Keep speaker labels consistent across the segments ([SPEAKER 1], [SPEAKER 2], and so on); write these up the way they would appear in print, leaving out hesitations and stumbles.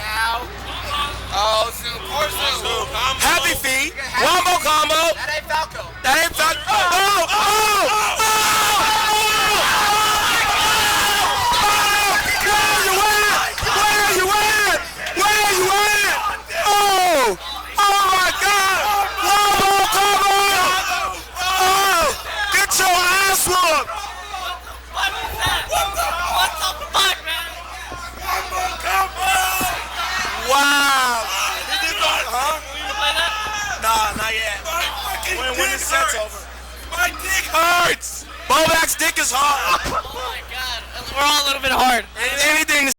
[SPEAKER 1] now. Oh, Zoom. Poor Zoom.
[SPEAKER 2] Happy feet. One more combo.
[SPEAKER 1] That ain't Falco.
[SPEAKER 2] That ain't Falco. Oh, oh, oh, oh, Where are you at? Where are you at? Where are you at? Oh, oh my God. One more combo. Oh, get your ass whooped.
[SPEAKER 3] What was that? What the fuck, man?
[SPEAKER 4] One more combo.
[SPEAKER 2] Wow.
[SPEAKER 3] Huh? We gonna play that?
[SPEAKER 2] Nah, not yet. When the set's over.
[SPEAKER 4] My dick hurts.
[SPEAKER 2] Bobak's dick is hard.
[SPEAKER 3] Oh my god. We're all a little bit hard.
[SPEAKER 2] Anything to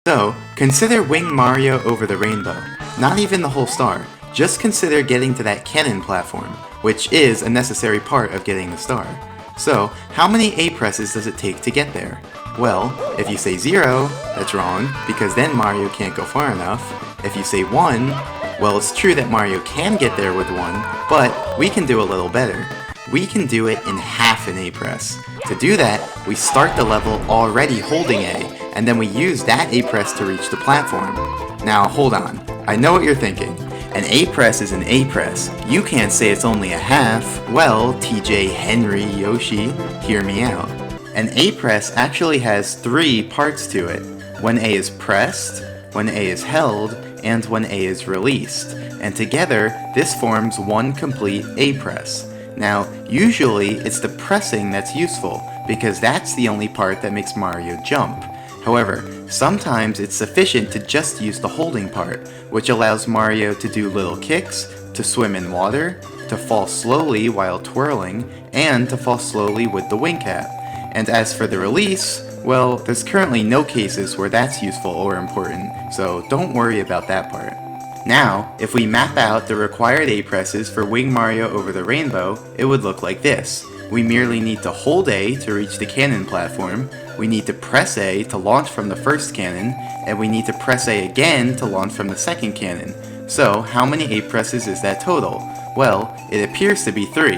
[SPEAKER 5] So, consider Wing Mario over the rainbow. Not even the whole star, just consider getting to that cannon platform, which is a necessary part of getting the star. So, how many A presses does it take to get there? Well, if you say 0, that's wrong, because then Mario can't go far enough. If you say 1, well, it's true that Mario can get there with 1, but we can do a little better. We can do it in half an A press. To do that, we start the level already holding A, and then we use that A press to reach the platform. Now, hold on. I know what you're thinking. An A press is an A press. You can't say it's only a half. Well, TJ, Henry, Yoshi, hear me out. An A press actually has 3 parts to it. When A is pressed, when A is held, and when A is released. And together, this forms one complete A press. Now, usually it's the pressing that's useful, because that's the only part that makes Mario jump. However, sometimes it's sufficient to just use the holding part, which allows Mario to do little kicks, to swim in water, to fall slowly while twirling, and to fall slowly with the wing cap. And as for the release, well, there's currently no cases where that's useful or important, so don't worry about that part. Now, if we map out the required A presses for Wing Mario over the rainbow, it would look like this. We merely need to hold A to reach the cannon platform, we need to press A to launch from the first cannon, and we need to press A again to launch from the second cannon. So, how many A presses is that total? Well, it appears to be 3,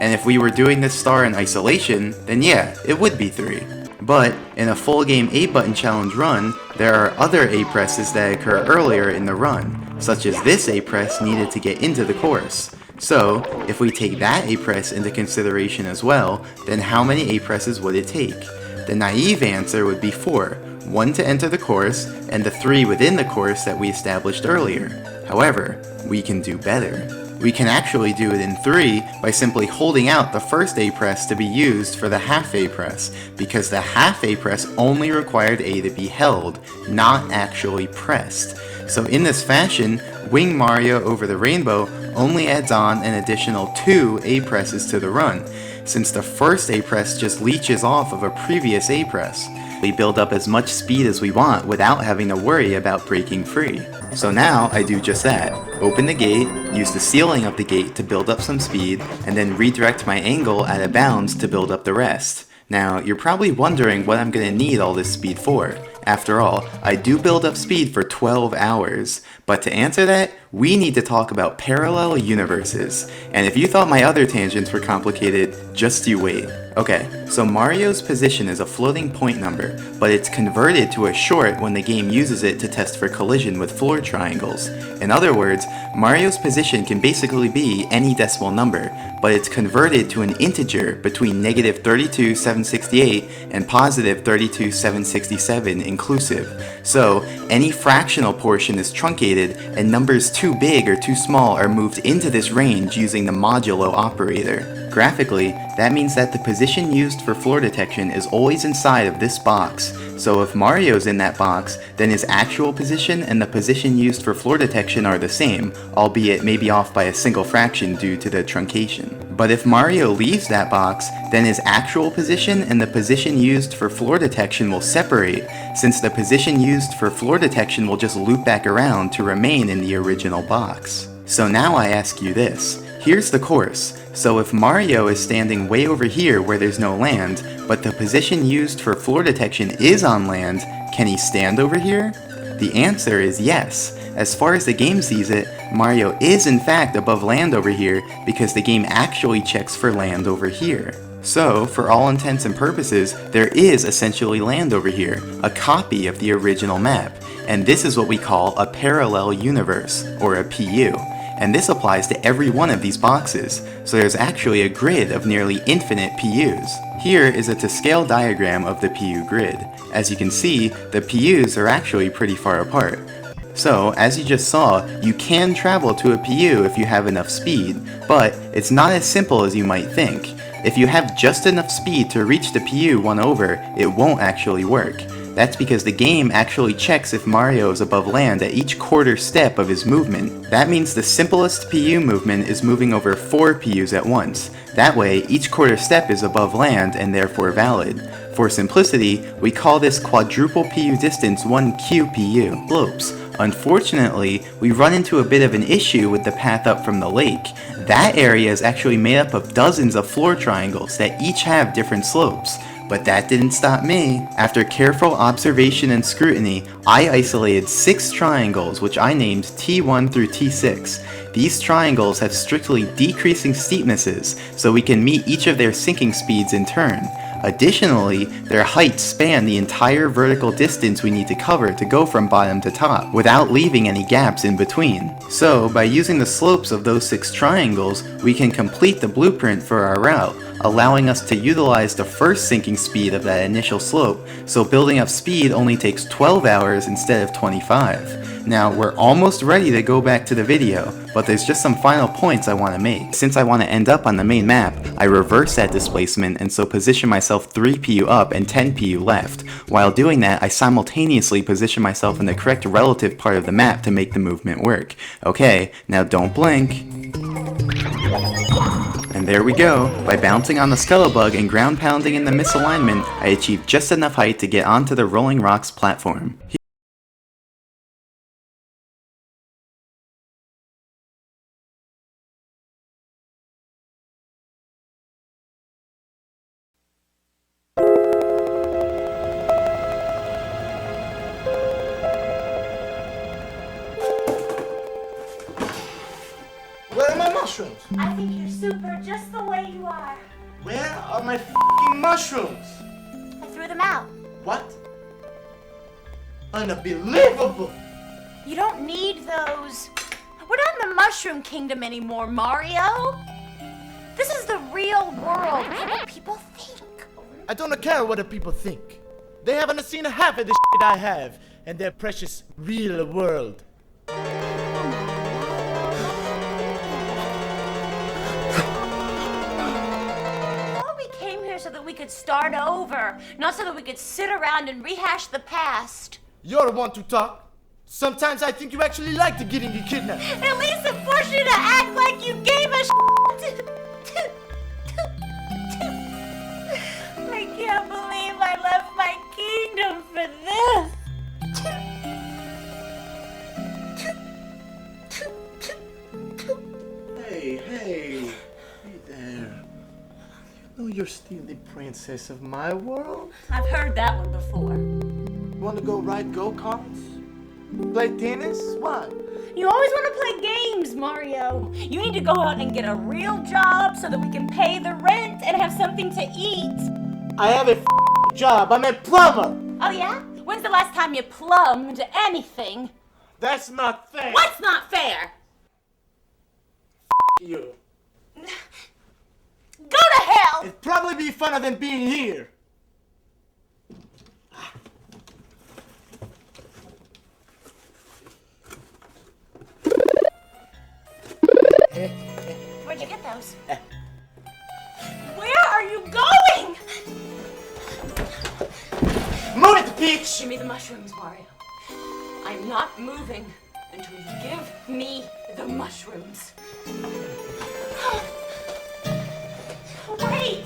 [SPEAKER 5] and if we were doing this star in isolation, then yeah, it would be 3. But, in a full game A button challenge run, there are other A presses that occur earlier in the run, such as this A press needed to get into the course. So, if we take that A press into consideration as well, then how many A presses would it take? The naive answer would be 4, 1 to enter the course, and the 3 within the course that we established earlier. However, we can do better. We can actually do it in 3 by simply holding out the first A press to be used for the half A press, because the half A press only required A to be held, not actually pressed. So in this fashion, Wing Mario over the rainbow only adds on an additional 2 A presses to the run, since the first A press just leeches off of a previous A press. We build up as much speed as we want without having to worry about breaking free. So now I do just that. Open the gate, use the ceiling of the gate to build up some speed, and then redirect my angle out of bounds to build up the rest. Now, you're probably wondering what I'm going to need all this speed for. After all, I do build up speed for 12 hours. But to answer that, we need to talk about parallel universes. And if you thought my other tangents were complicated, just you wait. Okay, so Mario's position is a floating point number, but it's converted to a short when the game uses it to test for collision with floor triangles. In other words, Mario's position can basically be any decimal number, but it's converted to an integer between negative 32,768 and positive 32,767 inclusive. So, any fractional portion is truncated, and numbers too big or too small are moved into this range using the modulo operator. Graphically, that means that the position used for floor detection is always inside of this box. So if Mario's in that box, then his actual position and the position used for floor detection are the same, albeit maybe off by a single fraction due to the truncation. But if Mario leaves that box, then his actual position and the position used for floor detection will separate, since the position used for floor detection will just loop back around to remain in the original box. So now I ask you this. Here's the course. So if Mario is standing way over here where there's no land, but the position used for floor detection is on land, can he stand over here? The answer is yes. As far as the game sees it, Mario is in fact above land over here because the game actually checks for land over here. So, for all intents and purposes, there is essentially land over here, a copy of the original map, and this is what we call a parallel universe, or a PU. And this applies to every one of these boxes, so there's actually a grid of nearly infinite PUs. Here is a to-scale diagram of the PU grid. As you can see, the PUs are actually pretty far apart. So, as you just saw, you can travel to a PU if you have enough speed, but it's not as simple as you might think. If you have just enough speed to reach the PU 1 over, it won't actually work. That's because the game actually checks if Mario is above land at each quarter step of his movement. That means the simplest PU movement is moving over 4 PUs at once. That way, each quarter step is above land and therefore valid. For simplicity, we call this quadruple PU distance 1 QPU, slopes. Unfortunately, we run into a bit of an issue with the path up from the lake. That area is actually made up of dozens of floor triangles that each have different slopes. But that didn't stop me. After careful observation and scrutiny, I isolated 6 triangles which I named T1 through T6. These triangles have strictly decreasing steepnesses, so we can meet each of their sinking speeds in turn. Additionally, their heights span the entire vertical distance we need to cover to go from bottom to top, without leaving any gaps in between. So, by using the slopes of those 6 triangles, we can complete the blueprint for our route, allowing us to utilize the first sinking speed of that initial slope, so building up speed only takes 12 hours instead of 25. Now, we're almost ready to go back to the video, but there's just some final points I want to make. Since I want to end up on the main map, I reverse that displacement and so position myself 3 PU up and 10 PU left. While doing that, I simultaneously position myself in the correct relative part of the map to make the movement work. Okay, now don't blink. And there we go. By bouncing on the scuttlebug and ground pounding in the misalignment, I achieved just enough height to get onto the Rolling Rocks platform.
[SPEAKER 2] Where are my mushrooms?
[SPEAKER 6] I think you're super just the way you are.
[SPEAKER 2] Where are my f***ing mushrooms?
[SPEAKER 6] I threw them out.
[SPEAKER 2] What? Unbelievable!
[SPEAKER 6] You don't need those. We're not in the Mushroom Kingdom anymore, Mario. This is the real world. What people think.
[SPEAKER 2] I don't care what the people think. They haven't seen half of the shit I have in their precious real world.
[SPEAKER 6] We came here so that we could start over, not so that we could sit around and rehash the past.
[SPEAKER 2] You're one to talk. Sometimes I think you actually like to getting you kidnapped.
[SPEAKER 6] At least it forced you to act like you gave a shit. I can't believe I left my kingdom for this.
[SPEAKER 2] Hey there. You know you're still the princess of my world?
[SPEAKER 6] I've heard that one before.
[SPEAKER 2] You want to go ride go-karts? Play tennis? What?
[SPEAKER 6] You always want to play games, Mario. You need to go out and get a real job so that we can pay the rent and have something to eat.
[SPEAKER 2] I have a job. I'm a plumber.
[SPEAKER 6] Oh yeah? When's the last time you plumbed anything?
[SPEAKER 2] That's not fair.
[SPEAKER 6] What's not fair?
[SPEAKER 2] You.
[SPEAKER 6] Go to hell!
[SPEAKER 2] It'd probably be funner than being here.
[SPEAKER 6] Where'd you get those? Where are you going?
[SPEAKER 2] Move it, bitch!
[SPEAKER 6] Give me the mushrooms, Mario. I'm not moving until you give me the mushrooms. Wait!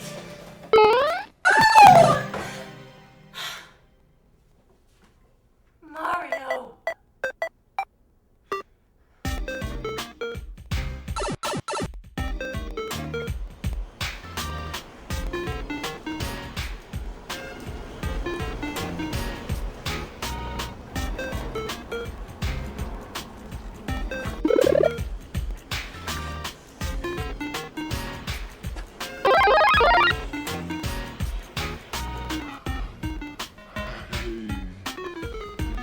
[SPEAKER 6] Mario!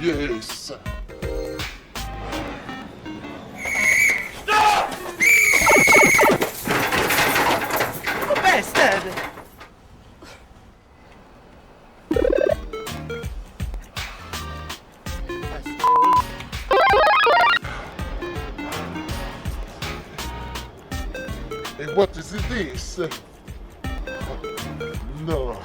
[SPEAKER 4] Yes.
[SPEAKER 2] Bastard!
[SPEAKER 4] And what is this? No.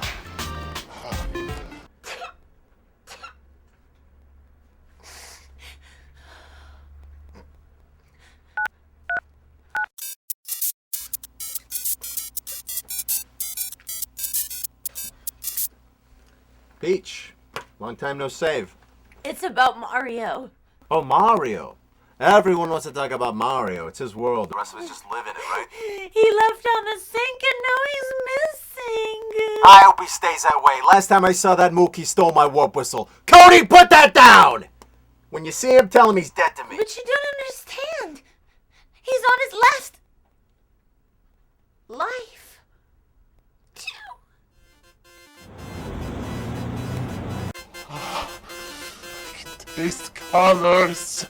[SPEAKER 7] Peach, long time no save.
[SPEAKER 6] It's about Mario.
[SPEAKER 7] Oh, Mario. Everyone wants to talk about Mario. It's his world. The rest of us just live in it, right?
[SPEAKER 6] He left on the sink and now he's missing.
[SPEAKER 7] I hope he stays that way. Last time I saw that mook, he stole my warp whistle. Cody, put that down! When you see him, tell him he's dead to me.
[SPEAKER 6] But you don't understand. He's on his last life.
[SPEAKER 4] These colors.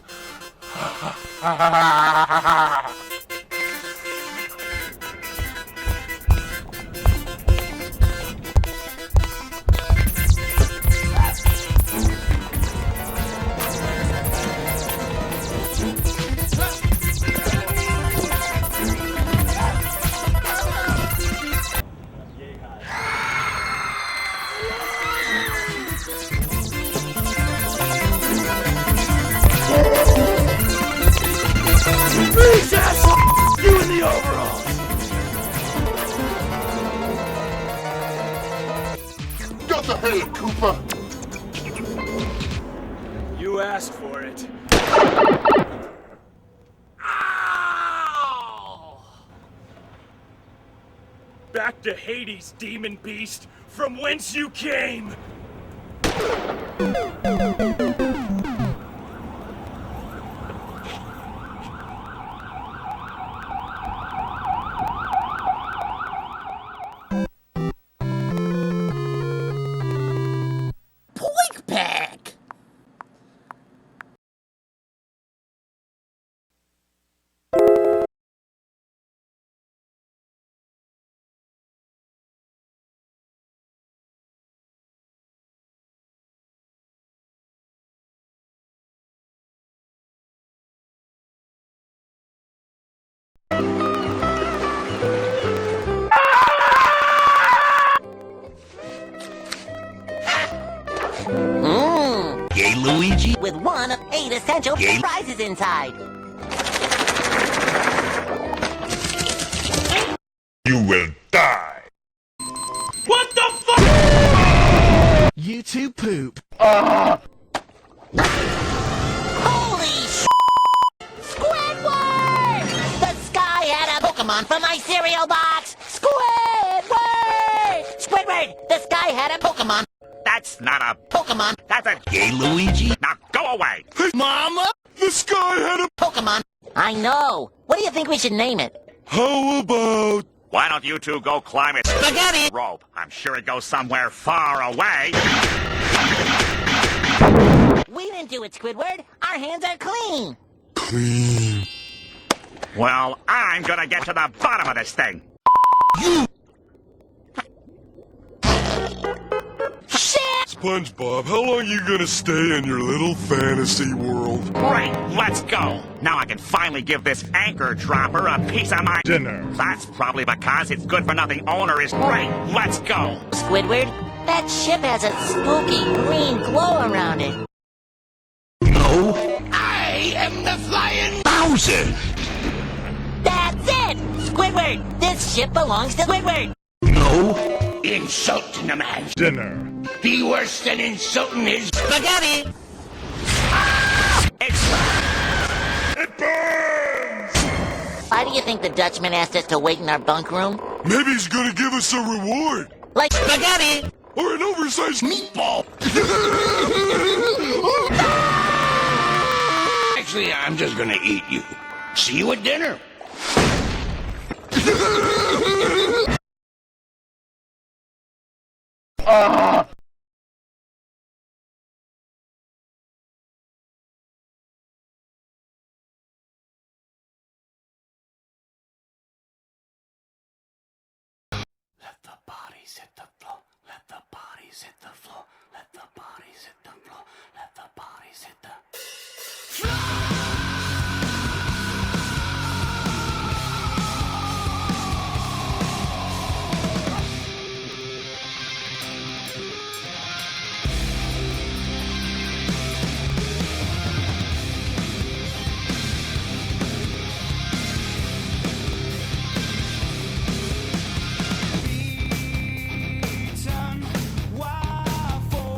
[SPEAKER 2] You in the overalls!
[SPEAKER 4] Go to hell, Cooper.
[SPEAKER 2] You asked for it. Ow! Back to Hades, demon beast, from whence you came!
[SPEAKER 3] Pack.
[SPEAKER 8] Gay Luigi?
[SPEAKER 3] With one of 8 essential prizes inside.
[SPEAKER 8] You will die.
[SPEAKER 2] What the fuck?
[SPEAKER 8] You two poop.
[SPEAKER 3] Holy sh! Squidward! The sky had a Pokemon from my cereal box! Squidward! Squidward! The sky had a Pokemon!
[SPEAKER 8] That's not a
[SPEAKER 3] Pokemon!
[SPEAKER 8] That's a gay Luigi. Now go away.
[SPEAKER 2] Hey, Mama! The sky had a...
[SPEAKER 3] Pokemon! I know! What do you think we should name it?
[SPEAKER 2] How about...
[SPEAKER 8] Why don't you two go climb it?
[SPEAKER 3] Spaghetti!
[SPEAKER 8] Rope. I'm sure it goes somewhere far away.
[SPEAKER 3] We didn't do it, Squidward! Our hands are clean!
[SPEAKER 4] Clean.
[SPEAKER 8] Well, I'm gonna get to the bottom of this thing.
[SPEAKER 3] Shit!
[SPEAKER 2] SpongeBob, how long you gonna stay in your little fantasy world?
[SPEAKER 8] Great, let's go. Now I can finally give this anchor dropper a piece of my
[SPEAKER 4] Dinner.
[SPEAKER 8] That's probably because its good-for-nothing owner is great. Let's go.
[SPEAKER 3] Squidward, that ship has a spooky green glow around it.
[SPEAKER 8] No, I am the Flying Thousand.
[SPEAKER 3] That's it! Squidward! This ship belongs to Squidward!
[SPEAKER 8] No, insulting a man.
[SPEAKER 4] Dinner.
[SPEAKER 8] Be worse than insulting his
[SPEAKER 3] Spaghetti!
[SPEAKER 4] It burns!
[SPEAKER 3] Why do you think the Dutchman asked us to wait in our bunk room?
[SPEAKER 2] Maybe he's gonna give us a reward.
[SPEAKER 3] Like spaghetti!
[SPEAKER 2] Or an oversized meatball.
[SPEAKER 8] Actually, I'm just gonna eat you. See you at dinner.
[SPEAKER 2] Let the bodies hit the floor. Let the bodies hit the floor. Let the bodies hit the floor. Let the bodies hit the... Reason why for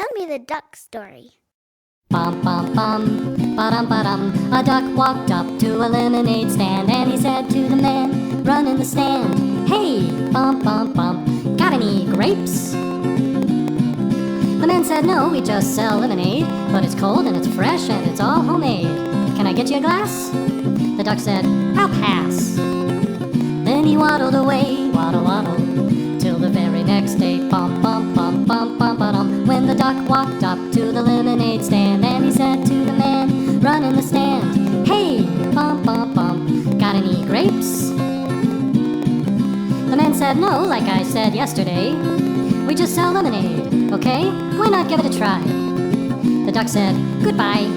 [SPEAKER 9] Tell me the duck story.
[SPEAKER 10] Bum bum bum, ba-dum ba-dum. A duck walked up to a lemonade stand and he said to the man running the stand, "Hey, bum bum bum, got any grapes?" The man said, "No, we just sell lemonade, but it's cold and it's fresh and it's all homemade. Can I get you a glass?" The duck said, "I'll pass." Then he waddled away, waddle waddle, till the very next day, bum bum bum bum bum ba-dum. When the duck walked up to the lemonade stand and he said to the man running the stand, "Hey, bum bum bum, got any grapes?" The man said, "No, like I said yesterday, we just sell lemonade, okay? Why not give it a try?" The duck said, "Goodbye."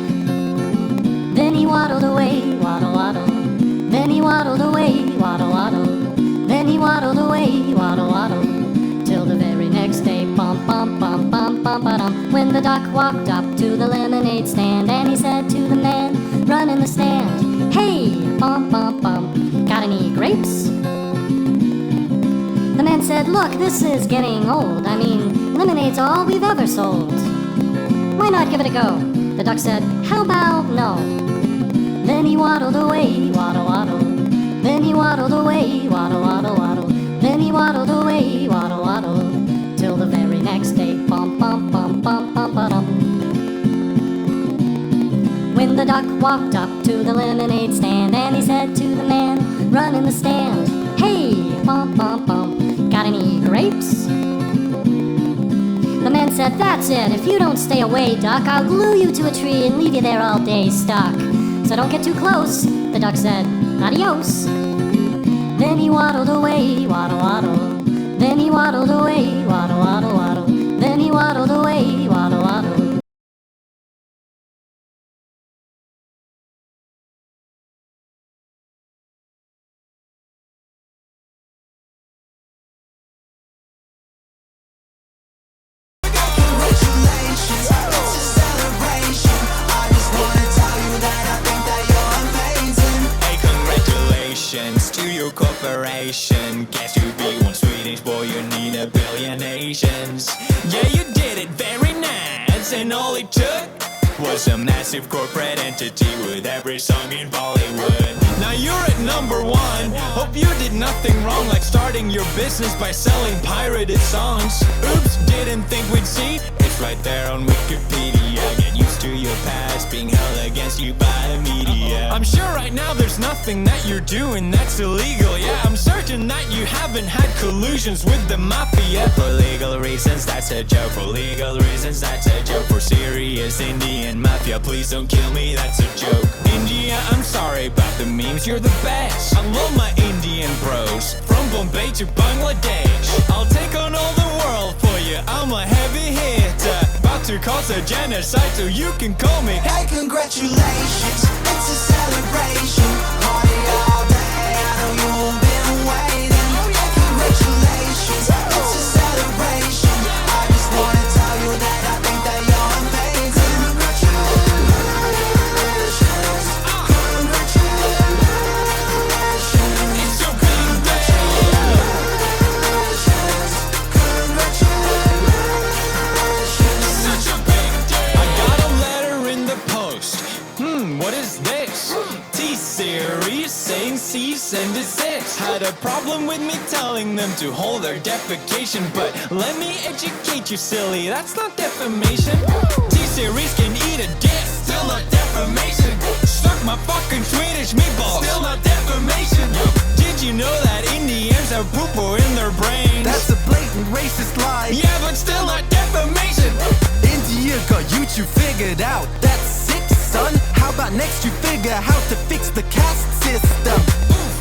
[SPEAKER 10] Then he waddled away, waddle waddle. Then he waddled away, waddle waddle. Then he waddled away, waddle waddle, till the very next day, bum bum bum bum bum ba-dum. When the duck walked up to the lemonade stand and he said to the man running the stand, "Hey, bum bum bum, got any grapes?" The man said, "Look, this is getting old. I mean, lemonade's all we've ever sold. Why not give it a go?" The duck said, "How about no?" Then he waddled away, waddle waddle. Then he waddled away, waddle waddle waddle. Then he waddled away, waddle waddle, till the very next day, bum bum bum bum bum ba-dum. When the duck walked up to the lemonade stand and he said to the man running the stand, "Hey, bum bum bum, got any grapes?" The man said, "That's it. If you don't stay away, duck, I'll glue you to a tree and leave you there all day stuck. So don't get too close." The duck said, "Adios." Then he waddled away, waddle waddle. Then he waddled away, waddle waddle waddle. Then he waddled away, waddle waddle.
[SPEAKER 11] To your corporation, guess to be one Swedish boy, you need a billion Asians. Yeah, you did it very nice, and all it took was a massive corporate entity with every song in Bollywood. Now you're at #1. Hope you did nothing wrong, like starting your business by selling pirated songs. Oops, didn't think we'd see. It's right there on Wikipedia. Get used to your past being held against you by the media. I'm sure right now there's nothing that you're doing that's illegal. Yeah, I'm certain that you haven't had collusions with the mafia. For legal reasons, that's a joke. For legal reasons, that's a joke. For serious Indian mafia, please don't kill me, that's a joke. India, I'm sorry about the memes, you're the best. I love my Indian bros, from Bombay to Bangladesh. I'll take on all the world for you, I'm a heavy hitter. About to cause a genocide, so you can call me.
[SPEAKER 12] Hey, congratulations, it's a celebration. Party all day, I know you've been waiting. Hey, congratulations, it's a celebration. I just wanna tell you that I think that you're amazing. Congratulations, congratulations.
[SPEAKER 11] It's your big day.
[SPEAKER 12] Congratulations.
[SPEAKER 11] Such a big day. I got a letter in the post. What is this? T-Series saying cease and desist. Had a problem with me telling them to hold their defecation, but let me educate you, silly, that's not defamation. T-Series can eat a dick, still not defamation. Suck my fucking Swedish meatballs, still not defamation. Did you know that Indians have poo-poo in their brains?
[SPEAKER 12] That's a blatant racist lie.
[SPEAKER 11] Yeah, but still not defamation.
[SPEAKER 12] India got YouTube figured out. That's sick, son. How about next you figure how to fix the caste system?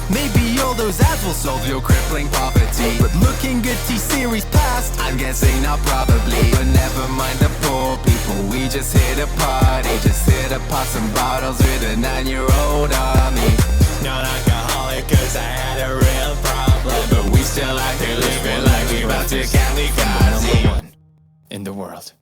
[SPEAKER 12] Maybe all those ads will solve your crippling poverty. But looking at T-Series past, I'm guessing not probably. But never mind the poor people, we just here to party. Just here to pop some bottles with a 9-year-old army.
[SPEAKER 11] Not alcoholic cause I had a real problem, but we still like to live it like we about to kamikaze. #1 in the world.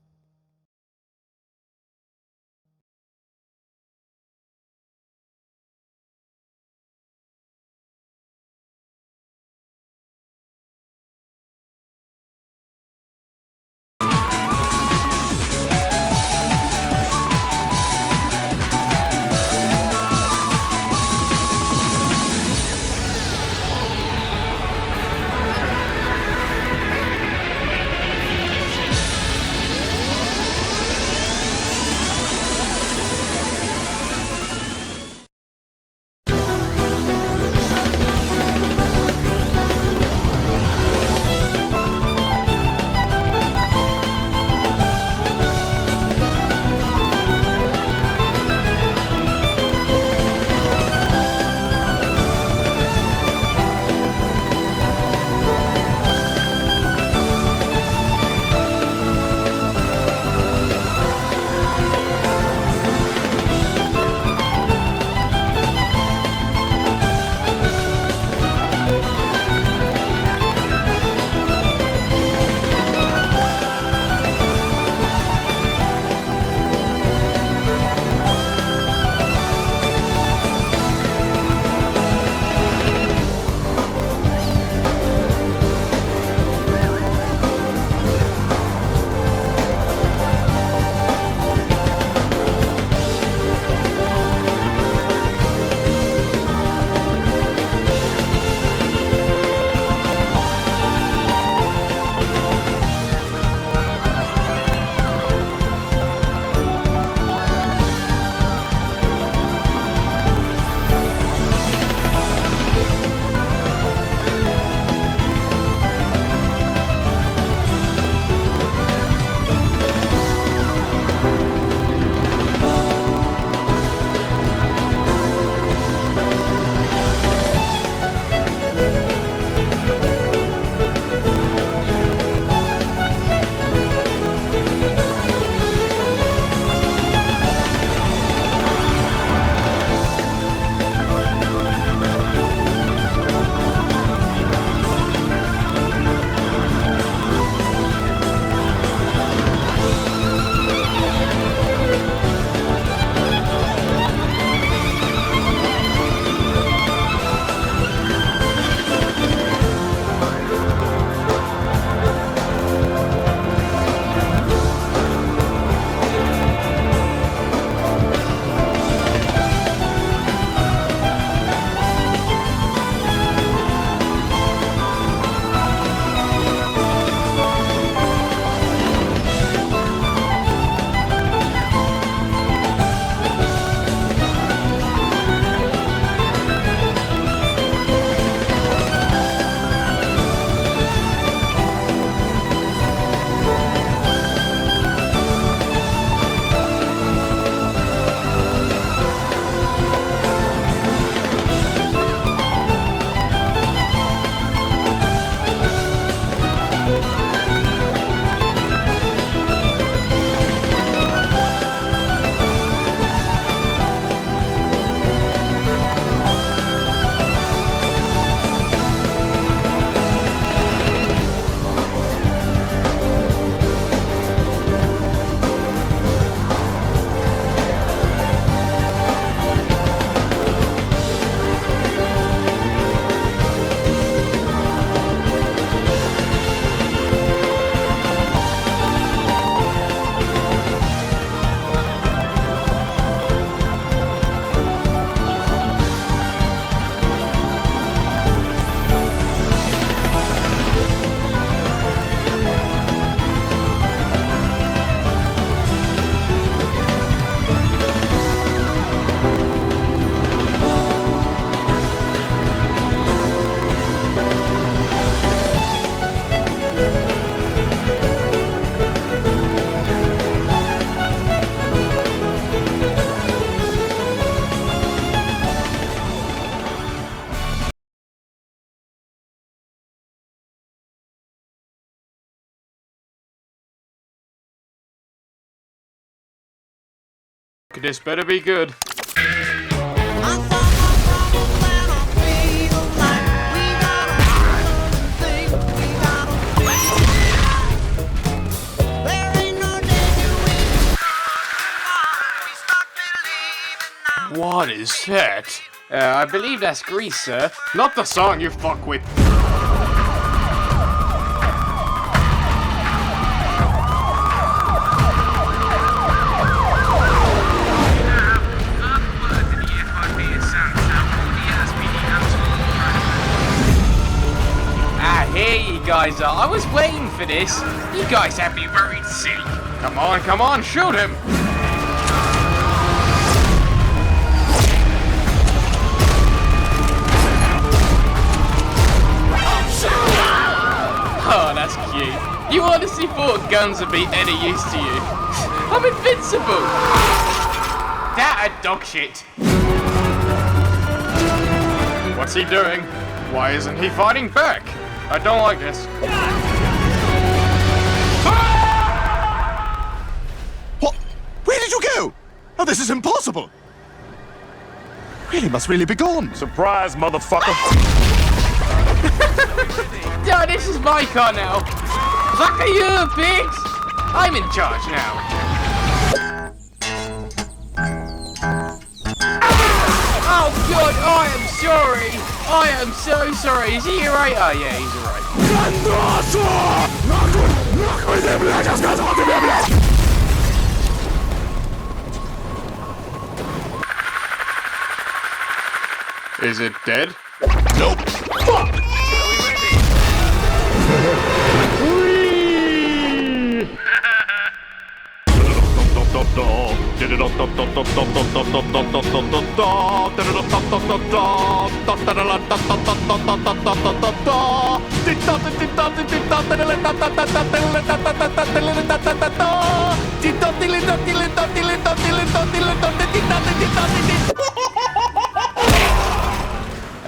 [SPEAKER 9] This better be good. What is that? I believe that's Grease, sir. Not the song, you fuckwit. Here you guys are. I was waiting for this. You guys have me worried sick. Come on, shoot him. Oh, that's cute. You honestly thought guns would be any use to you? I'm invincible. That a dog shit. What's he doing? Why isn't he fighting back? I don't like this.
[SPEAKER 13] What? Where did you go? Oh, this is impossible. Really must really be gone.
[SPEAKER 4] Surprise, motherfucker.
[SPEAKER 9] No, this is my car now. Fuck you, pigs! I'm in charge now. Oh God, I am sorry. I am so sorry. Is he alright? Oh yeah, he's alright. Is it dead?
[SPEAKER 4] Nope. Fuck!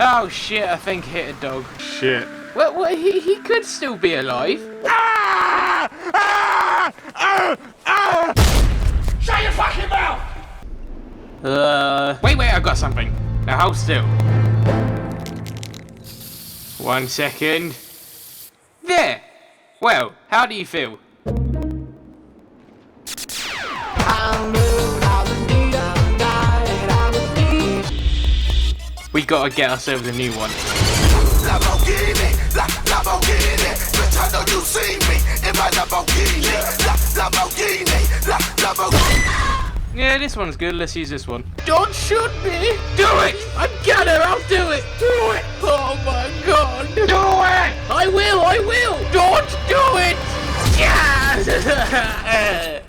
[SPEAKER 9] Oh shit, I think hit a dog.
[SPEAKER 4] Shit.
[SPEAKER 9] Well, he could still be alive.
[SPEAKER 2] Shut your fucking mouth!
[SPEAKER 9] Wait, I've got something. Now hold still. 1 second. There! Well, how do you feel? We gotta get ourselves a new one.
[SPEAKER 2] Lamborghini, Lamborghini, bitch, I know you see me in my Lamborghini, Lamborghini, Lamborghini.
[SPEAKER 9] Yeah, this one's good. Let's use this one. Don't shoot me! Do it! I'm gonna! I'll do it! Do it! Oh my God! Do it! I will! Don't do it! Yeah!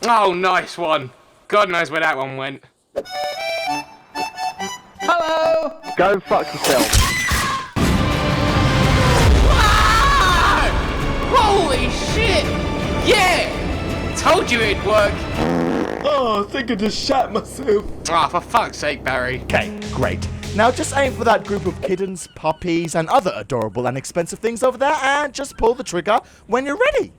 [SPEAKER 9] Oh, nice one. God knows where that one went. Hello!
[SPEAKER 14] Go fuck yourself.
[SPEAKER 9] Ah! Holy shit! Yeah! Told you it'd work.
[SPEAKER 7] Oh, I think I just shat myself.
[SPEAKER 9] Ah, for fuck's sake, Barry.
[SPEAKER 7] Okay, great. Now just aim for that group of kittens, puppies, and other adorable and expensive things over there, and just pull the trigger when you're ready.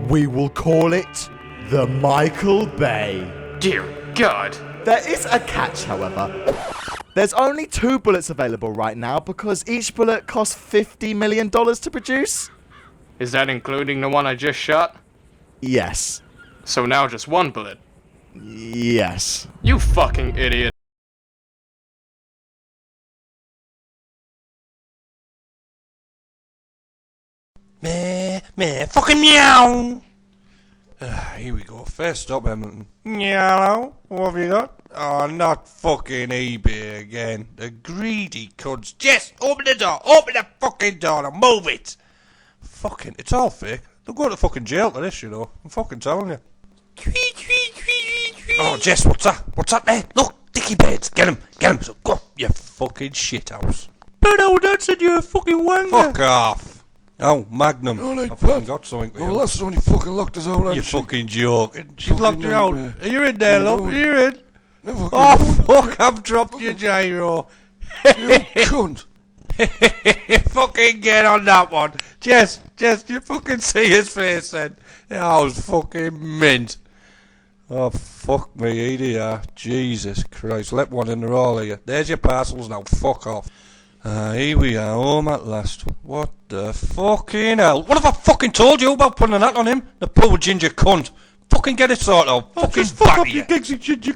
[SPEAKER 7] We will call it the Michael Bay.
[SPEAKER 9] Dear God.
[SPEAKER 7] There is a catch, however. There's only 2 bullets available right now because each bullet costs $50 million to produce.
[SPEAKER 9] Is that including the one I just shot?
[SPEAKER 7] Yes.
[SPEAKER 9] So now just 1 bullet?
[SPEAKER 7] Yes.
[SPEAKER 9] You fucking idiot.
[SPEAKER 15] Meh, fucking meow! Here we go, first up, Hamilton. Hello, what have you got? Oh, not fucking eBay again. The greedy cunts. Jess, open the door, open the fucking door and move it! Fucking, it's all fake. They'll go to fucking jail for this, you know. I'm fucking telling you. Oh, Jess, what's that? What's that there? Look, dicky birds, get him, So go, you fucking shithouse. But no, that's it, you fucking wanker. Fuck off. Oh, Magnum.
[SPEAKER 4] Oh, like,
[SPEAKER 15] I fucking got something for you.
[SPEAKER 4] Well, that's only fucking locked us out,
[SPEAKER 15] You
[SPEAKER 4] hasn't she?
[SPEAKER 15] fucking joking. She's locked her out. Are you in there, love? Are you in? Oh, fuck, I've dropped your gyro. You cunt. Fucking get on that one. Jess, you fucking see his face then. That was fucking mint. Oh, fuck me, idiot. Jesus Christ, let one in the roll here. There's your parcels now, fuck off. Here we are, home at last. What the fucking hell? What have I fucking told you about putting that on him? The poor ginger cunt. Fucking get it sorted out. Fucking
[SPEAKER 14] Just fuck
[SPEAKER 15] back
[SPEAKER 14] up,
[SPEAKER 15] here.
[SPEAKER 14] you gigsy ginger